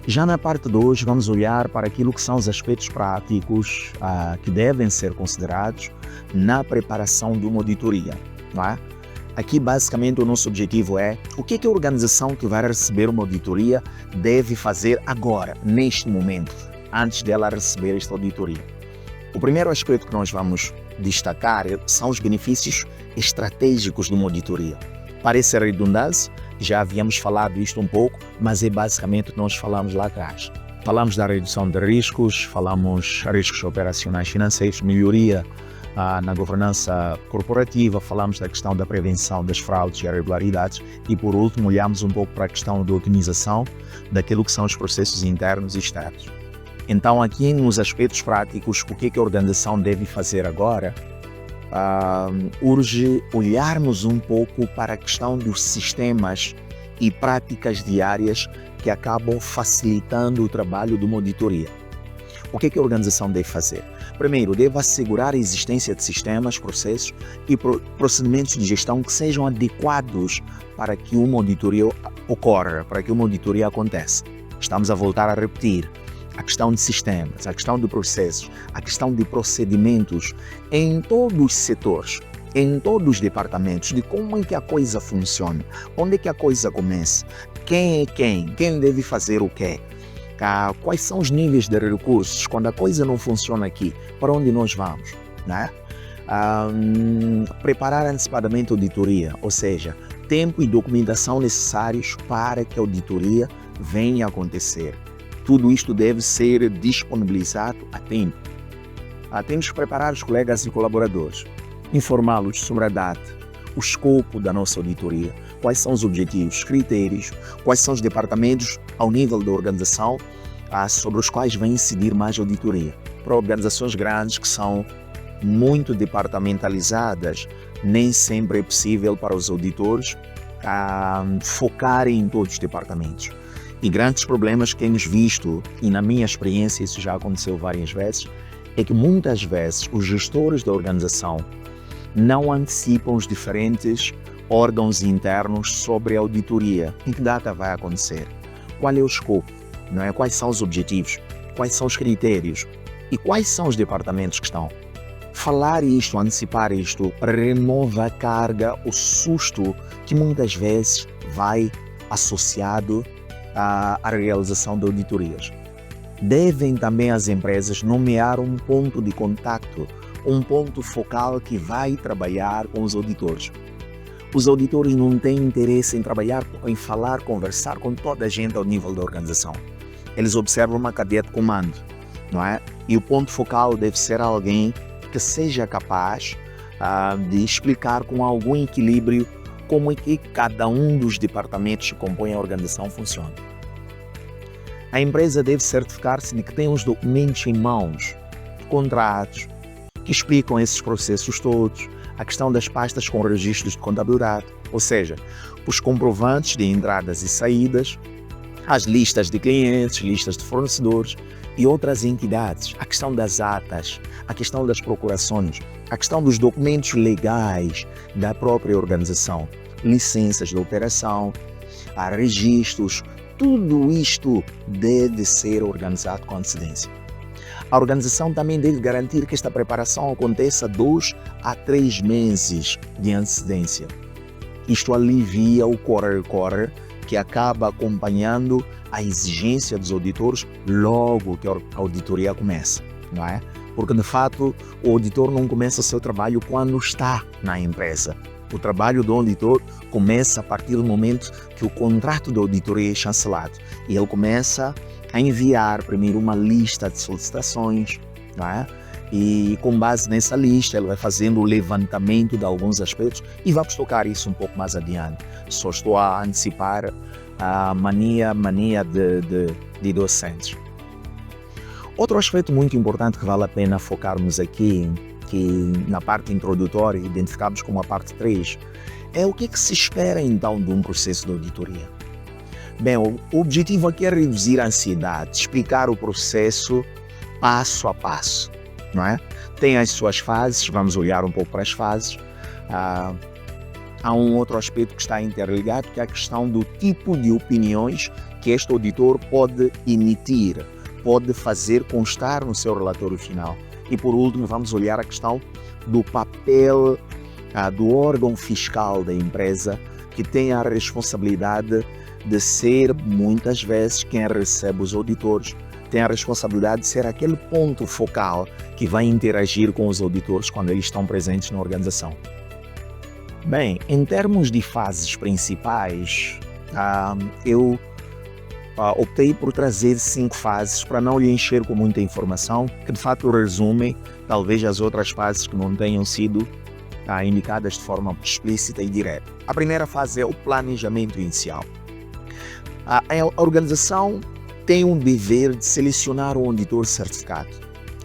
Já na parte 2, vamos olhar para aquilo que são os aspectos práticos que devem ser considerados na preparação de uma auditoria, não é? Aqui, basicamente, o nosso objetivo é o que a organização que vai receber uma auditoria deve fazer agora, neste momento, antes dela receber esta auditoria. O primeiro aspecto que nós vamos destacar são os benefícios estratégicos de uma auditoria. Parece redundância, já havíamos falado isto um pouco, mas é basicamente o que nós falamos lá atrás. Falamos da redução de riscos, falamos riscos operacionais financeiros, melhoria na governança corporativa, falamos da questão da prevenção das fraudes e irregularidades e, por último, olhamos um pouco para a questão da otimização daquilo que são os processos internos e externos. Então, aqui nos aspectos práticos, o que a organização deve fazer agora? Urge olharmos um pouco para a questão dos sistemas e práticas diárias que acabam facilitando o trabalho de uma auditoria. O que a organização deve fazer? Primeiro, deve assegurar a existência de sistemas, processos e procedimentos de gestão que sejam adequados para que uma auditoria ocorra, para que uma auditoria aconteça. Estamos a voltar a repetir. A questão de sistemas, a questão de processos, a questão de procedimentos em todos os setores, em todos os departamentos, de como é que a coisa funciona, onde é que a coisa começa, quem é quem deve fazer o quê, quais são os níveis de recursos, quando a coisa não funciona aqui, para onde nós vamos, né? Preparar antecipadamente a auditoria, ou seja, tempo e documentação necessários para que a auditoria venha a acontecer. Tudo isto deve ser disponibilizado a tempo. Temos que preparar os colegas e colaboradores, informá-los sobre a data, o escopo da nossa auditoria, quais são os objetivos, os critérios, quais são os departamentos ao nível da organização sobre os quais vai incidir mais a auditoria. Para organizações grandes que são muito departamentalizadas, nem sempre é possível para os auditores focarem em todos os departamentos. E grandes problemas que temos visto, e na minha experiência isso já aconteceu várias vezes, é que muitas vezes os gestores da organização não antecipam os diferentes órgãos internos sobre a auditoria. Em que data vai acontecer? Qual é o escopo? Não é? Quais são os objetivos? Quais são os critérios? E quais são os departamentos que estão? Falar isto, antecipar isto, remove a carga, o susto que muitas vezes vai associado à realização de auditorias. Devem também as empresas nomear um ponto de contacto, um ponto focal que vai trabalhar com os auditores. Os auditores não têm interesse em trabalhar, em falar, conversar com toda a gente ao nível da organização. Eles observam uma cadeia de comando, não é? E o ponto focal deve ser alguém que seja capaz de explicar com algum equilíbrio como é que cada um dos departamentos que compõem a organização funciona. A empresa deve certificar-se de que tem os documentos em mãos, contratos, que explicam esses processos todos, a questão das pastas com registros de contabilidade, ou seja, os comprovantes de entradas e saídas, as listas de clientes, listas de fornecedores e outras entidades, a questão das atas, a questão das procurações, a questão dos documentos legais da própria organização, licenças de operação, registros, tudo isto deve ser organizado com antecedência. A organização também deve garantir que esta preparação aconteça 2 a 3 meses de antecedência. Isto alivia o corre-corre que acaba acompanhando a exigência dos auditores logo que a auditoria começa, não é? Porque, de fato, o auditor não começa o seu trabalho quando está na empresa. O trabalho do auditor começa a partir do momento que o contrato de auditoria é chancelado. E ele começa a enviar primeiro uma lista de solicitações, não é? E com base nessa lista ele vai fazendo o levantamento de alguns aspectos e vamos tocar isso um pouco mais adiante. Só estou a antecipar a mania de docentes. Outro aspecto muito importante que vale a pena focarmos aqui, que na parte introdutória identificamos como a parte 3, é o que se espera então de um processo de auditoria. Bem, o objetivo aqui é reduzir a ansiedade, explicar o processo passo a passo, não é? Tem as suas fases, vamos olhar um pouco para as fases. Há um outro aspecto que está interligado, que é a questão do tipo de opiniões que este auditor pode emitir, pode fazer constar no seu relatório final. E por último, vamos olhar a questão do papel do órgão fiscal da empresa, que tem a responsabilidade de ser, muitas vezes, quem recebe os auditores, tem a responsabilidade de ser aquele ponto focal que vai interagir com os auditores quando eles estão presentes na organização. Bem, em termos de fases principais, eu optei por trazer 5 fases para não lhe encher com muita informação, que de fato resumem talvez as outras fases que não tenham sido indicadas de forma explícita e direta. A primeira fase é o planejamento inicial. A organização tem um dever de selecionar um auditor certificado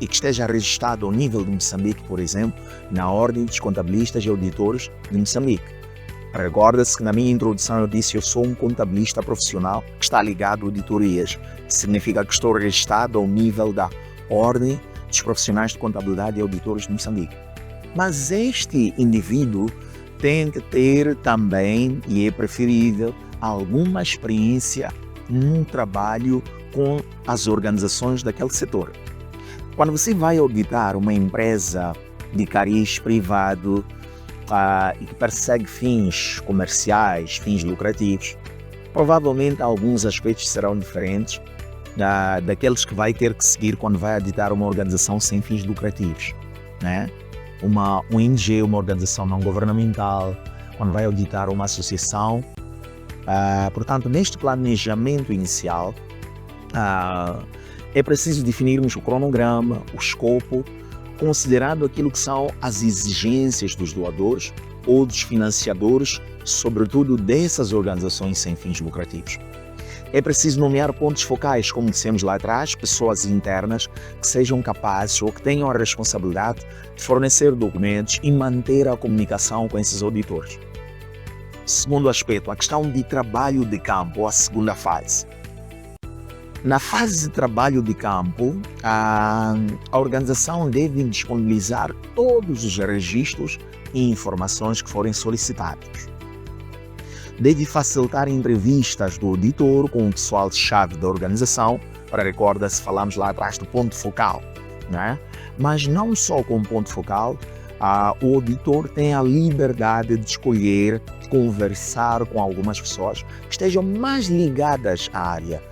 e que esteja registrado ao nível de Moçambique, por exemplo, na Ordem dos Contabilistas e Auditores de Moçambique. Recorda-se que na minha introdução eu disse que eu sou um contabilista profissional que está ligado a auditorias. Significa que estou registrado ao nível da Ordem dos Profissionais de Contabilidade e Auditores de Moçambique. Mas este indivíduo tem que ter também, e é preferível, alguma experiência num trabalho com as organizações daquele setor. Quando você vai auditar uma empresa de cariz privado e que persegue fins comerciais, fins lucrativos, provavelmente alguns aspectos serão diferentes daqueles que vai ter que seguir quando vai auditar uma organização sem fins lucrativos, né? Uma ONG, uma organização não governamental, quando vai auditar uma associação. Portanto, neste planejamento inicial, é preciso definirmos o cronograma, o escopo, considerando aquilo que são as exigências dos doadores ou dos financiadores, sobretudo dessas organizações sem fins lucrativos. É preciso nomear pontos focais, como dissemos lá atrás, pessoas internas que sejam capazes ou que tenham a responsabilidade de fornecer documentos e manter a comunicação com esses auditores. Segundo aspecto, a questão de trabalho de campo, a segunda fase. Na fase de trabalho de campo, a organização deve disponibilizar todos os registros e informações que forem solicitados. Deve facilitar entrevistas do auditor com o pessoal-chave da organização. Recorda-se, falamos lá atrás do ponto focal, né? Mas não só com o ponto focal, o auditor tem a liberdade de escolher conversar com algumas pessoas que estejam mais ligadas à área,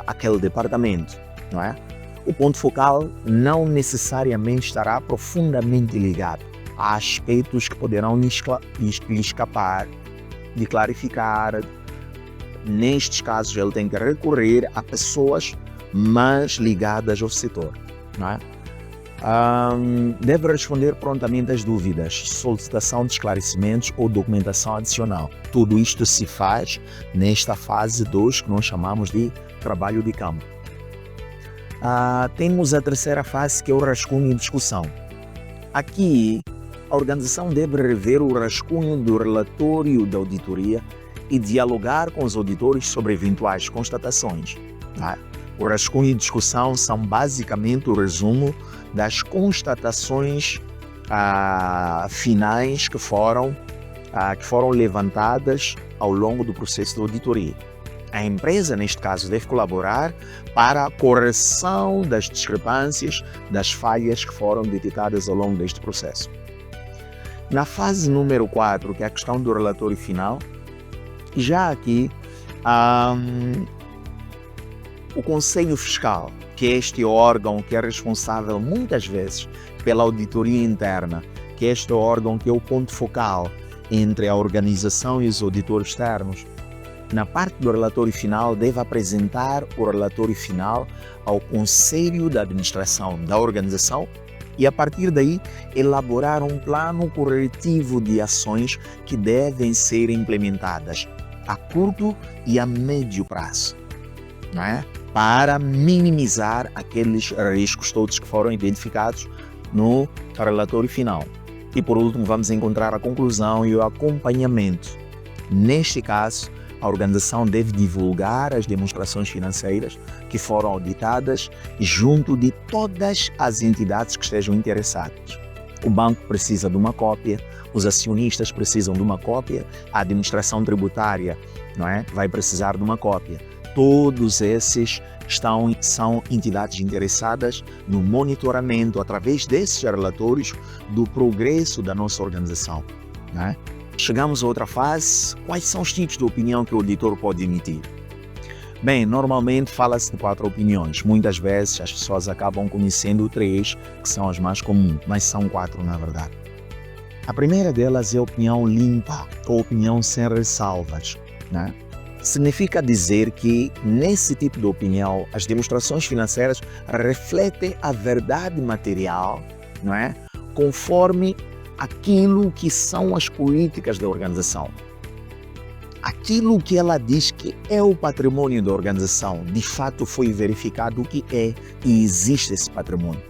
àquele departamento, não é? O ponto focal não necessariamente estará profundamente ligado. Há aspectos que poderão lhe escapar de clarificar. Nestes casos, ele tem que recorrer a pessoas mais ligadas ao setor, não é? Deve responder prontamente às dúvidas, solicitação de esclarecimentos ou documentação adicional. Tudo isto se faz nesta fase 2, que nós chamamos de trabalho de campo. Temos a terceira fase, que é o rascunho e discussão. Aqui, a organização deve rever o rascunho do relatório da auditoria e dialogar com os auditores sobre eventuais constatações. O rascunho e discussão são basicamente o resumo das constatações finais que foram levantadas ao longo do processo de auditoria. A empresa, neste caso, deve colaborar para a correção das discrepâncias, das falhas que foram detectadas ao longo deste processo. Na fase número 4, que é a questão do relatório final, já aqui o Conselho Fiscal, que é este órgão que é responsável muitas vezes pela auditoria interna, que é este órgão que é o ponto focal entre a organização e os auditores externos, na parte do relatório final deve apresentar o relatório final ao Conselho de Administração da organização e, a partir daí, elaborar um plano corretivo de ações que devem ser implementadas a curto e a médio prazo, não é? Para minimizar aqueles riscos todos que foram identificados no relatório final. E, por último, vamos encontrar a conclusão e o acompanhamento. Neste caso, a organização deve divulgar as demonstrações financeiras que foram auditadas junto de todas as entidades que estejam interessadas. O banco precisa de uma cópia, os acionistas precisam de uma cópia, a administração tributária, não é? Vai precisar de uma cópia. Todos esses são entidades interessadas no monitoramento, através desses relatórios, do progresso da nossa organização, né? Chegamos a outra fase. Quais são os tipos de opinião que o auditor pode emitir? Bem, normalmente fala-se de 4 opiniões. Muitas vezes as pessoas acabam conhecendo 3, que são as mais comuns, mas são 4 na verdade. A primeira delas é a opinião limpa, ou opinião sem ressalvas, né? Significa dizer que, nesse tipo de opinião, as demonstrações financeiras refletem a verdade material, não é? Conforme aquilo que são as políticas da organização. Aquilo que ela diz que é o patrimônio da organização, de fato foi verificado que é e existe esse patrimônio.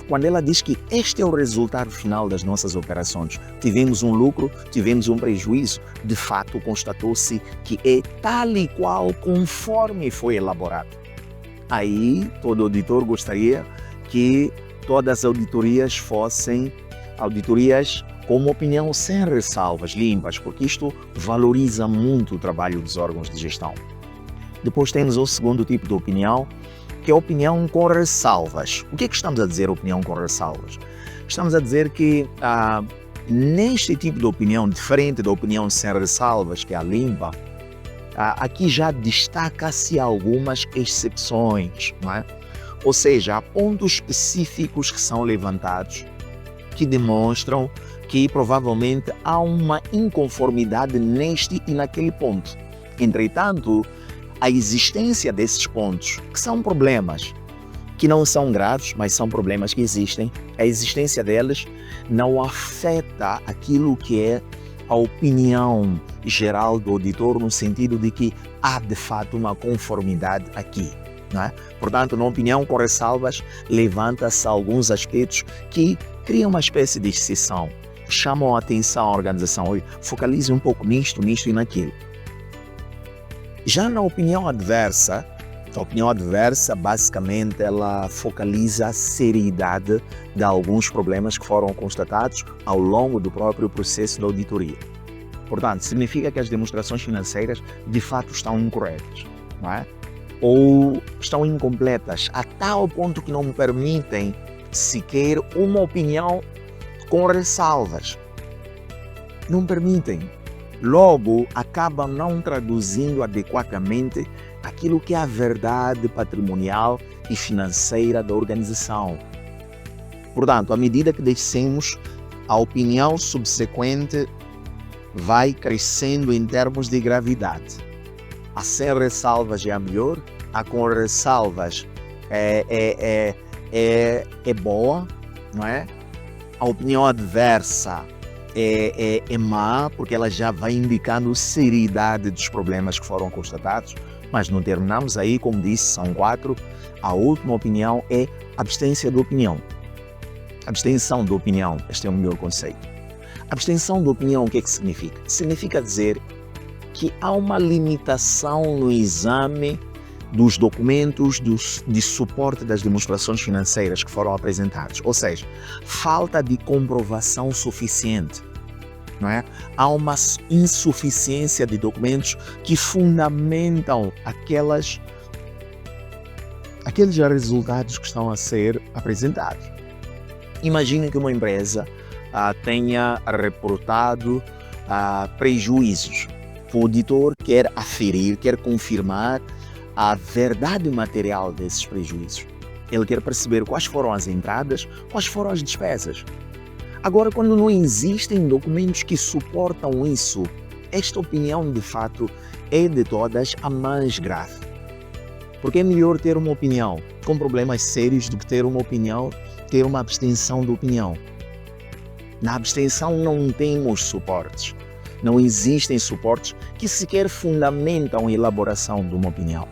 Quando ela diz que este é o resultado final das nossas operações, tivemos um lucro, tivemos um prejuízo, de fato constatou-se que é tal e qual conforme foi elaborado. Aí, todo auditor gostaria que todas as auditorias fossem auditorias com uma opinião sem ressalvas, limpas, porque isto valoriza muito o trabalho dos órgãos de gestão. Depois temos o segundo tipo de opinião, que é a opinião com ressalvas. O que é que estamos a dizer, opinião com ressalvas? Estamos a dizer que neste tipo de opinião, diferente da opinião sem ressalvas, que é a limpa, aqui já destaca-se algumas exceções, não é? Ou seja, há pontos específicos que são levantados que demonstram que provavelmente há uma inconformidade neste e naquele ponto. Entretanto, a existência desses pontos, que são problemas, que não são graves, mas são problemas que existem, a existência deles não afeta aquilo que é a opinião geral do auditor, no sentido de que há de fato uma conformidade aqui, não é? Portanto, na opinião com ressalvas, levanta-se alguns aspectos que criam uma espécie de exceção, chamam a atenção à organização, focalize um pouco nisto, nisto e naquilo. Já na opinião adversa, a opinião adversa basicamente ela focaliza a seriedade de alguns problemas que foram constatados ao longo do próprio processo da auditoria. Portanto, significa que as demonstrações financeiras de fato estão incorretas, não é? Ou estão incompletas, a tal ponto que não permitem sequer uma opinião com ressalvas. Não permitem. Logo, acabam não traduzindo adequadamente aquilo que é a verdade patrimonial e financeira da organização. Portanto, à medida que descemos, a opinião subsequente vai crescendo em termos de gravidade. A sem ressalvas é a melhor, a com ressalvas é boa, não é? A opinião adversa é má, porque ela já vai indicando seriedade dos problemas que foram constatados, mas não terminamos aí, como disse, são 4. A última opinião é abstência de opinião. Abstenção de opinião, este é o melhor conceito. Abstenção de opinião, o que é que significa? Significa dizer que há uma limitação no exame dos documentos de suporte das demonstrações financeiras que foram apresentados, ou seja, falta de comprovação suficiente, não é? Há uma insuficiência de documentos que fundamentam aqueles resultados que estão a ser apresentados. Imagine que uma empresa tenha reportado prejuízos. O auditor quer aferir, quer confirmar a verdade material desses prejuízos. Ele quer perceber quais foram as entradas, quais foram as despesas. Agora, quando não existem documentos que suportam isso, esta opinião, de fato, é de todas a mais grave. Porque é melhor ter uma opinião com problemas sérios do que ter uma abstenção de opinião. Na abstenção não temos suportes. Não existem suportes que sequer fundamentam a elaboração de uma opinião.